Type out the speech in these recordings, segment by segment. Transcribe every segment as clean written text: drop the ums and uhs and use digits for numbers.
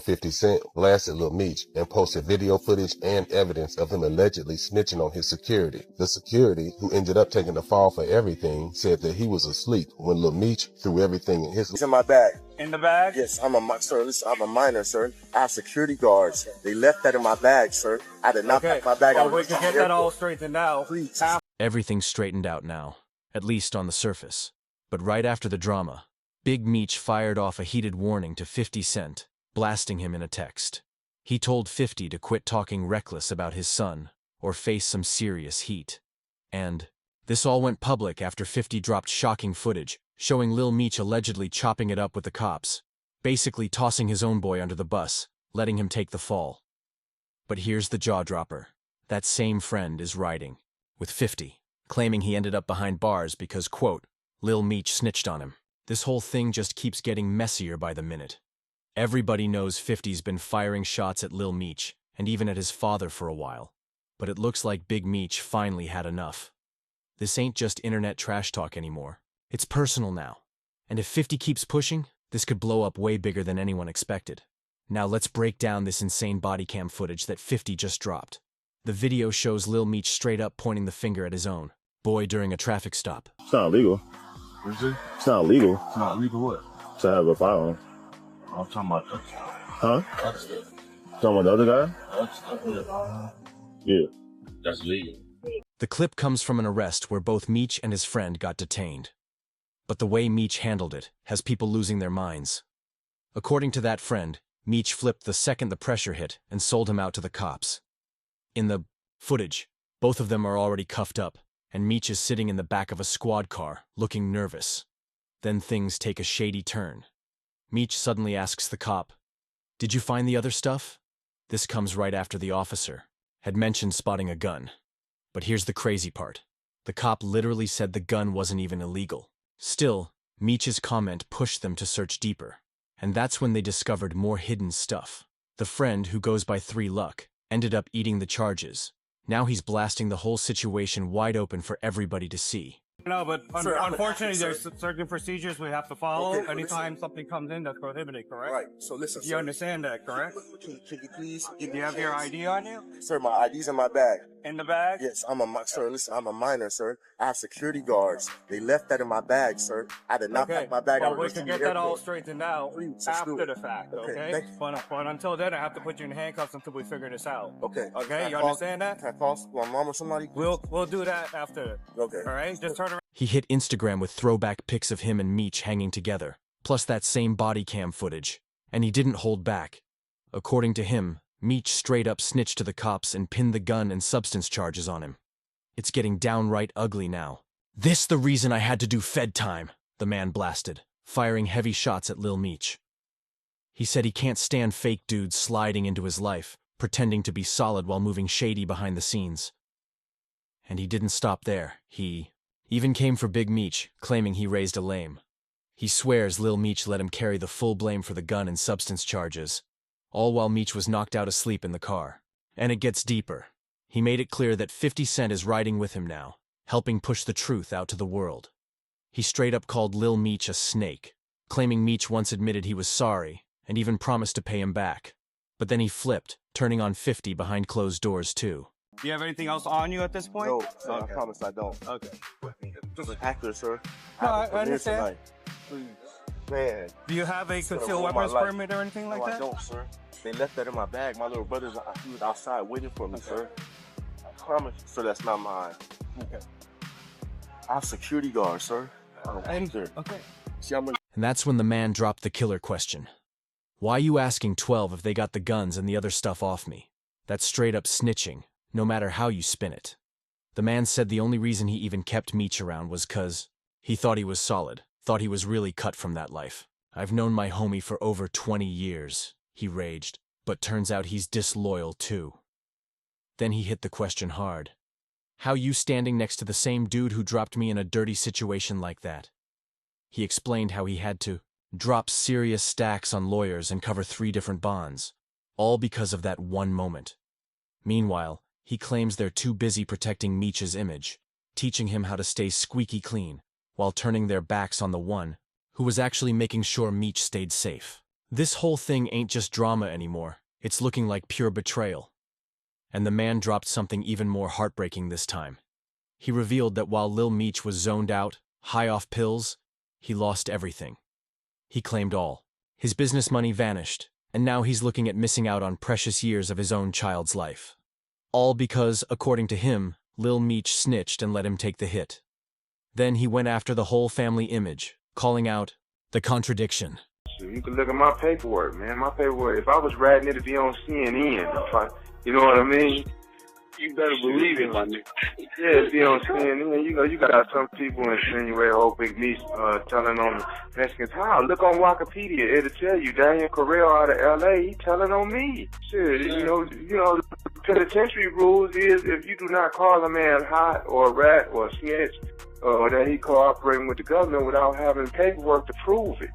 50 Cent blasted Lil Meech and posted video footage and evidence of him allegedly snitching on his security. The security, who ended up taking the fall for everything, said that he was asleep when Lil Meech threw everything in his... It's in my bag. In the bag? Yes, I'm a minor, sir. I have security guards. They left that in my bag, sir. I did not pack my bag. Well, we can get that all straightened out. Please. Everything's straightened out now, at least on the surface. But right after the drama, Big Meech fired off a heated warning to 50 Cent, blasting him in a text. He told 50 to quit talking reckless about his son, or face some serious heat. And this all went public after 50 dropped shocking footage, showing Lil Meech allegedly chopping it up with the cops, basically tossing his own boy under the bus, letting him take the fall. But here's the jaw-dropper. That same friend is riding with 50, claiming he ended up behind bars because, quote, Lil Meech snitched on him. This whole thing just keeps getting messier by the minute. Everybody knows 50's been firing shots at Lil Meech, and even at his father for a while. But it looks like Big Meech finally had enough. This ain't just internet trash talk anymore. It's personal now. And if 50 keeps pushing, this could blow up way bigger than anyone expected. Now let's break down this insane body cam footage that 50 just dropped. The video shows Lil Meech straight up pointing the finger at his own boy during a traffic stop. It's not illegal. It's not illegal. It's not illegal what? To have a firearm. I'm talking about the Huh? Talking about the other guy? Yeah. That's legal. The clip comes from an arrest where both Meech and his friend got detained. But the way Meech handled it has people losing their minds. According to that friend, Meech flipped the second the pressure hit and sold him out to the cops. In the footage, both of them are already cuffed up, and Meech is sitting in the back of a squad car, looking nervous. Then things take a shady turn. Meech suddenly asks the cop, "Did you find the other stuff?" This comes right after the officer had mentioned spotting a gun. But here's the crazy part. The cop literally said the gun wasn't even illegal. Still, Meech's comment pushed them to search deeper. And that's when they discovered more hidden stuff. The friend, who goes by 3 Luck, ended up eating the charges. Now he's blasting the whole situation wide open for everybody to see. No, but Sir, unfortunately, sir. there's certain procedures we have to follow Okay, anytime something comes in that's prohibited, correct? Right. So listen, You sir. understand that, correct? Can you please give Do me you have your ID on you? Sir, my ID's in my bag. In the bag? Yes, sir, listen, I'm a minor, sir. I have security guards. They left that in my bag, sir. I did not pack my bag. Well, we can get that all straightened out Please, let's after do it. the fact, Okay, okay? thank you. But until then, I have to put you in handcuffs until we figure this out. Okay. Okay, Can I you call- understand that? Can I call my mom or somebody? We'll do that after. Okay. All right, just turn around. He hit Instagram with throwback pics of him and Meech hanging together, plus that same body cam footage. And he didn't hold back. According to him, Meech straight up snitched to the cops and pinned the gun and substance charges on him. It's getting downright ugly now. "This the reason I had to do Fed time," the man blasted, firing heavy shots at Lil Meech. He said he can't stand fake dudes sliding into his life, pretending to be solid while moving shady behind the scenes. And he didn't stop there. He even came for Big Meech, claiming he raised a lame. He swears Lil Meech let him carry the full blame for the gun and substance charges, all while Meech was knocked out asleep in the car. And it gets deeper. He made it clear that 50 Cent is riding with him now, helping push the truth out to the world. He straight up called Lil Meech a snake, claiming Meech once admitted he was sorry and even promised to pay him back. But then he flipped, turning on 50 behind closed doors too. Do you have anything else on you at this point? No, sir, I promise I don't. Okay. Just an actor, sir. No, have I a premiere understand. tonight. Man. Do you have a Could've concealed ruined my weapons life. permit or anything like No, I that? don't, sir. They left that in my bag. My little brother's he was outside waiting for me, sir. I promise, sir, that's not mine. Okay. I have security guards, sir. And, Sir. okay. See, I'm And that's when the man dropped the killer question. "Why you asking 12 if they got the guns and the other stuff off me?" That's straight up snitching, no matter how you spin it. The man said the only reason he even kept Meech around was 'cause he thought he was solid, thought he was really cut from that life. "I've known my homie for over 20 years, he raged, but turns out he's disloyal too. Then he hit the question hard. "How you standing next to the same dude who dropped me in a dirty situation like that?" He explained how he had to drop serious stacks on lawyers and cover 3 different bonds, all because of that one moment. Meanwhile, he claims they're too busy protecting Meech's image, teaching him how to stay squeaky clean, while turning their backs on the one who was actually making sure Meech stayed safe. This whole thing ain't just drama anymore. It's looking like pure betrayal. And the man dropped something even more heartbreaking this time. He revealed that while Lil Meech was zoned out, high off pills, he lost everything. He claimed all. His business money vanished, and now he's looking at missing out on precious years of his own child's life. All because, according to him, Lil Meech snitched and let him take the hit. Then he went after the whole family image, calling out, "The contradiction." You can look at my paperwork, man. My paperwork, if I was ratting it to be on CNN, you know what I mean? You better believe it, my nigga. Yeah, if be on CNN, you got some people insinuate, Big Meech telling on Mexicans. How? Look on Wikipedia, it'll tell you Daniel Correll out of LA, he telling on me. Shit, you know, the penitentiary rules is if you do not call a man hot or a rat or a snitch, or that he cooperating with the government without having paperwork to prove it.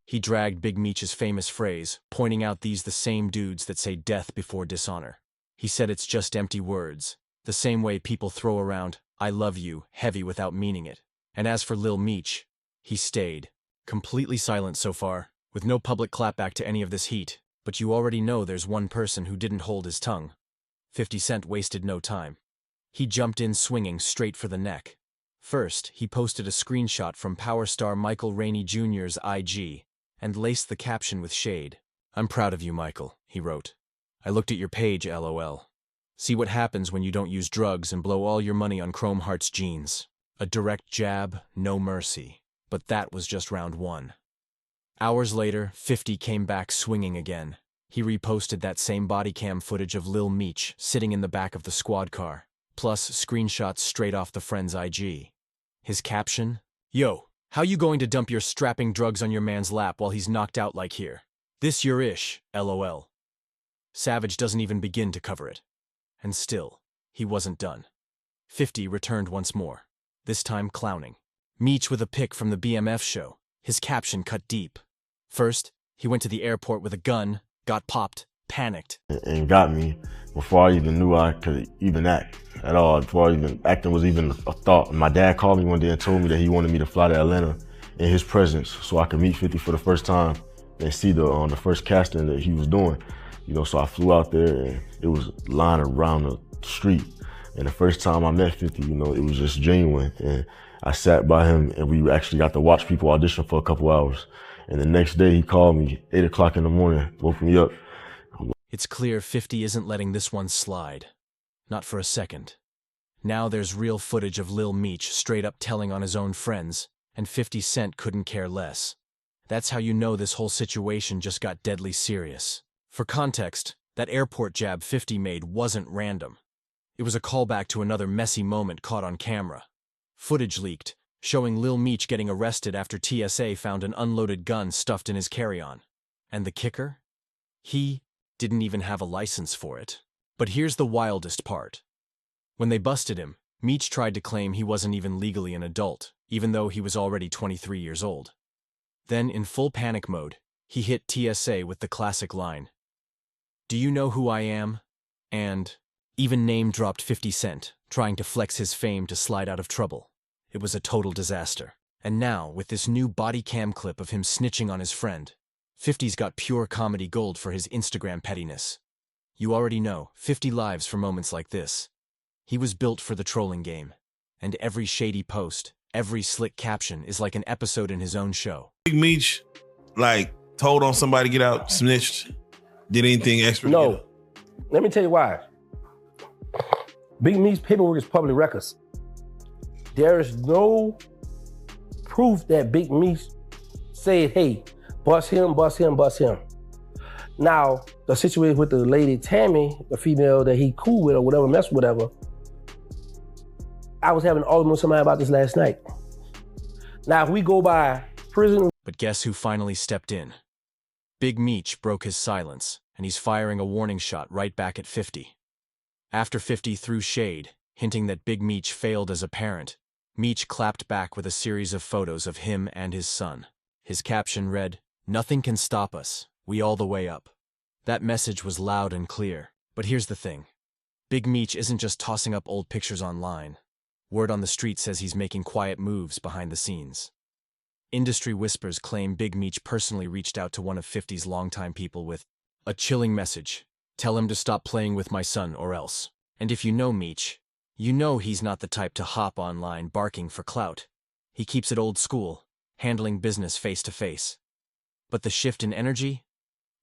He dragged Big Meech's famous phrase, pointing out these the same dudes that say death before dishonor. He said it's just empty words, the same way people throw around, "I love you," heavy without meaning it. And as for Lil Meech, he stayed, completely silent so far, with no public clapback to any of this heat, but you already know there's one person who didn't hold his tongue. 50 Cent wasted no time. He jumped in swinging straight for the neck. First, he posted a screenshot from power star Michael Rainey Jr.'s IG, and laced the caption with shade. "I'm proud of you, Michael," he wrote. "I looked at your page, LOL. See what happens when you don't use drugs and blow all your money on Chrome Hearts jeans. A direct jab, no mercy. But that was just round one." Hours later, 50 came back swinging again. He reposted that same body cam footage of Lil Meech sitting in the back of the squad car, plus screenshots straight off the friend's IG. His caption, "Yo, how you going to dump your strapping drugs on your man's lap while he's knocked out like here? This your ish, LOL. Savage doesn't even begin to cover it. And still, he wasn't done. 50 returned once more, this time clowning. Meech with a pic from the BMF show, his caption cut deep. First, he went to the airport with a gun, got popped, panicked. And got me before I even knew I could even act at all, before acting was even a thought. My dad called me one day and told me that he wanted me to fly to Atlanta in his presence so I could meet 50 for the first time and see the first casting that he was doing. So I flew out there and it was lined around the street. And the first time I met 50, it was just genuine. And I sat by him and we actually got to watch people audition for a couple hours. And the next day he called me, 8 o'clock in the morning, woke me up. It's clear 50 isn't letting this one slide. Not for a second. Now there's real footage of Lil Meech straight up telling on his own friends, and 50 Cent couldn't care less. That's how you know this whole situation just got deadly serious. For context, that airport jab 50 made wasn't random. It was a callback to another messy moment caught on camera. Footage leaked, showing Lil Meech getting arrested after TSA found an unloaded gun stuffed in his carry-on. And the kicker? He didn't even have a license for it. But here's the wildest part. When they busted him, Meech tried to claim he wasn't even legally an adult, even though he was already 23 years old. Then, in full panic mode, he hit TSA with the classic line, "Do you know who I am?" And even name-dropped 50 Cent, trying to flex his fame to slide out of trouble. It was a total disaster. And now, with this new body cam clip of him snitching on his friend, 50's got pure comedy gold for his Instagram pettiness. You already know, 50 lives for moments like this. He was built for the trolling game. And every shady post, every slick caption is like an episode in his own show. Big Meech, told on somebody to get out, snitched, did anything extra? No. Let me tell you why. Big Meech's paperwork is public records. There is no proof that Big Meech said, "Hey, bust him, bust him, bust him." Now, the situation with the lady Tammy, the female that he cool with or whatever, mess with whatever, I was having an argument with somebody about this last night. Now, if we go by prison... But guess who finally stepped in? Big Meech broke his silence, and he's firing a warning shot right back at 50. After 50 threw shade, hinting that Big Meech failed as a parent, Meech clapped back with a series of photos of him and his son. His caption read, "Nothing can stop us. We all the way up." That message was loud and clear. But here's the thing. Big Meech isn't just tossing up old pictures online. Word on the street says he's making quiet moves behind the scenes. Industry whispers claim Big Meech personally reached out to one of 50's longtime people with a chilling message. Tell him to stop playing with my son or else. And if you know Meech, you know he's not the type to hop online barking for clout. He keeps it old school, handling business face to face. But the shift in energy?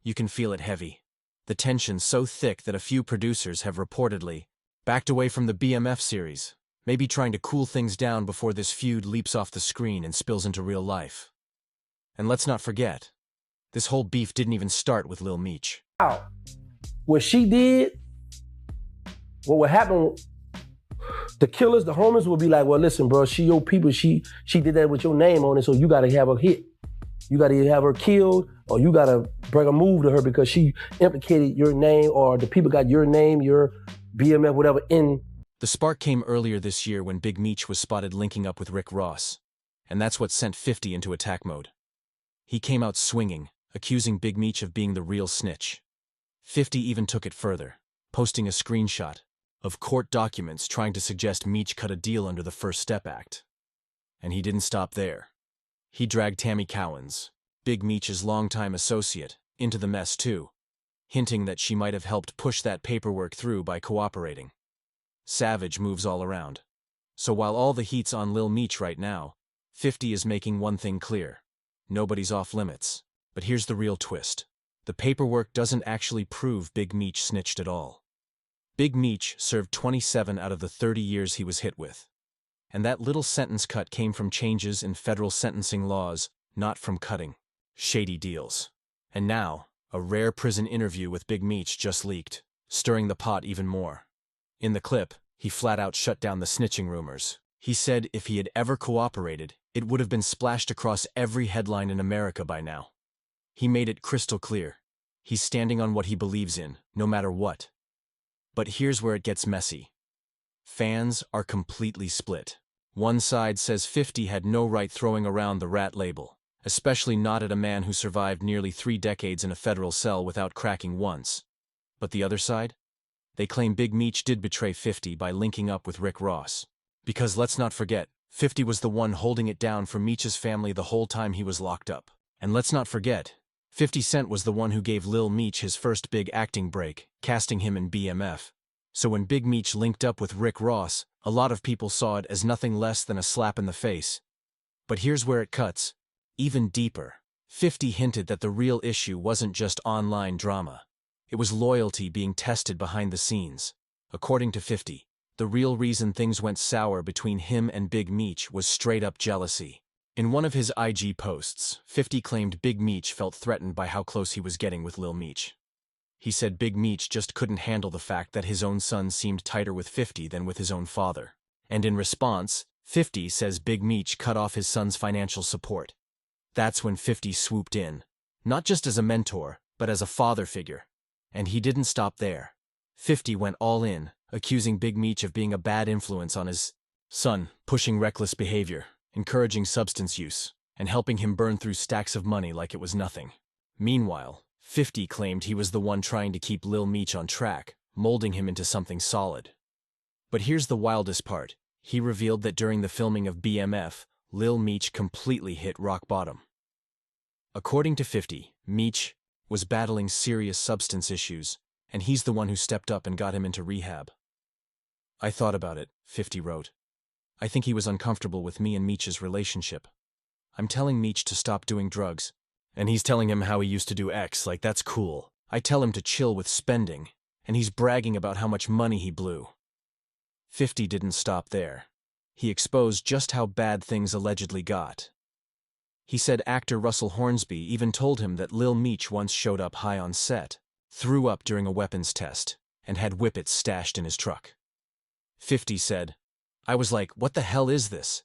You can feel it heavy. The tension so thick that a few producers have reportedly backed away from the BMF series, maybe trying to cool things down before this feud leaps off the screen and spills into real life. And let's not forget, this whole beef didn't even start with Lil Meech. What she did, what would happen, the killers, the homies would be like, well, listen, bro, she your people, she did that with your name on it, so you gotta have her hit. You gotta either have her killed, or you gotta bring a move to her because she implicated your name, or the people got your name, your BMF, whatever, in. The spark came earlier this year when Big Meech was spotted linking up with Rick Ross, and that's what sent 50 into attack mode. He came out swinging, accusing Big Meech of being the real snitch. 50 even took it further, posting a screenshot of court documents trying to suggest Meech cut a deal under the First Step Act. And he didn't stop there. He dragged Tammy Cowens, Big Meech's longtime associate, into the mess too, hinting that she might have helped push that paperwork through by cooperating. Savage moves all around. So while all the heat's on Lil Meech right now, 50 is making one thing clear. Nobody's off limits. But here's the real twist. The paperwork doesn't actually prove Big Meech snitched at all. Big Meech served 27 out of the 30 years he was hit with. And that little sentence cut came from changes in federal sentencing laws, not from cutting shady deals. And now, a rare prison interview with Big Meech just leaked, stirring the pot even more. In the clip, he flat out shut down the snitching rumors. He said if he had ever cooperated, it would have been splashed across every headline in America by now. He made it crystal clear. He's standing on what he believes in, no matter what. But here's where it gets messy. Fans are completely split. One side says 50 had no right throwing around the rat label, especially not at a man who survived nearly 3 decades in a federal cell without cracking once. But the other side? They claim Big Meech did betray 50 by linking up with Rick Ross. Because let's not forget, 50 was the one holding it down for Meech's family the whole time he was locked up. And let's not forget, 50 Cent was the one who gave Lil Meech his first big acting break, casting him in BMF. So when Big Meech linked up with Rick Ross, a lot of people saw it as nothing less than a slap in the face. But here's where it cuts. Even deeper. 50 hinted that the real issue wasn't just online drama. It was loyalty being tested behind the scenes. According to 50, the real reason things went sour between him and Big Meech was straight-up jealousy. In one of his IG posts, 50 claimed Big Meech felt threatened by how close he was getting with Lil Meech. He said Big Meech just couldn't handle the fact that his own son seemed tighter with 50 than with his own father. And in response, 50 says Big Meech cut off his son's financial support. That's when 50 swooped in, not just as a mentor, but as a father figure. And he didn't stop there. 50 went all in, accusing Big Meech of being a bad influence on his son, pushing reckless behavior, encouraging substance use, and helping him burn through stacks of money like it was nothing. Meanwhile, 50 claimed he was the one trying to keep Lil Meech on track, molding him into something solid. But here's the wildest part. He revealed that during the filming of BMF, Lil Meech completely hit rock bottom. According to 50, Meech was battling serious substance issues, and he's the one who stepped up and got him into rehab. I thought about it, 50 wrote. I think he was uncomfortable with me and Meech's relationship. I'm telling Meech to stop doing drugs, and he's telling him how he used to do X, like that's cool. I tell him to chill with spending, and he's bragging about how much money he blew. 50 didn't stop there. He exposed just how bad things allegedly got. He said actor Russell Hornsby even told him that Lil Meech once showed up high on set, threw up during a weapons test, and had whippets stashed in his truck. 50 said, I was like, what the hell is this?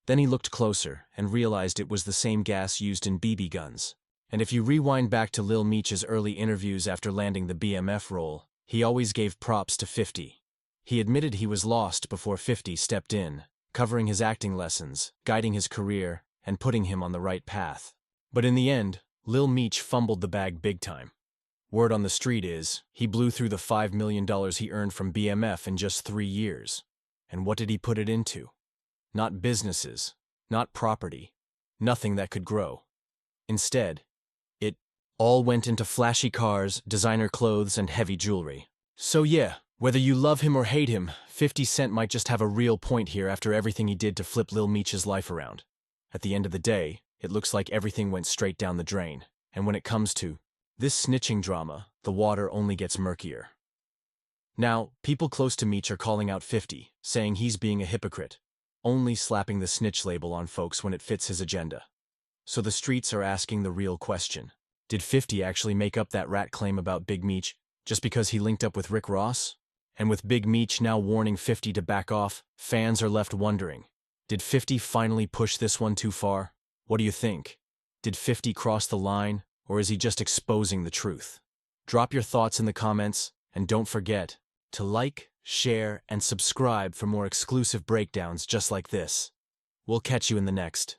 Then he looked closer and realized it was the same gas used in BB guns. And if you rewind back to Lil Meech's early interviews after landing the BMF role, he always gave props to 50. He admitted he was lost before 50 stepped in, covering his acting lessons, guiding his career, and putting him on the right path. But in the end, Lil Meech fumbled the bag big time. Word on the street is, he blew through the $5 million he earned from BMF in just 3 years. And what did he put it into? Not businesses, not property, nothing that could grow. Instead, it all went into flashy cars, designer clothes, and heavy jewelry. So yeah, whether you love him or hate him, 50 Cent might just have a real point here after everything he did to flip Lil Meech's life around. At the end of the day, it looks like everything went straight down the drain. And when it comes to this snitching drama, the water only gets murkier. Now, people close to Meech are calling out 50, saying he's being a hypocrite, only slapping the snitch label on folks when it fits his agenda. So the streets are asking the real question. Did 50 actually make up that rat claim about Big Meech just because he linked up with Rick Ross? And with Big Meech now warning 50 to back off, fans are left wondering, did 50 finally push this one too far? What do you think? Did 50 cross the line, or is he just exposing the truth? Drop your thoughts in the comments, and don't forget to like, share, and subscribe for more exclusive breakdowns just like this. We'll catch you in the next.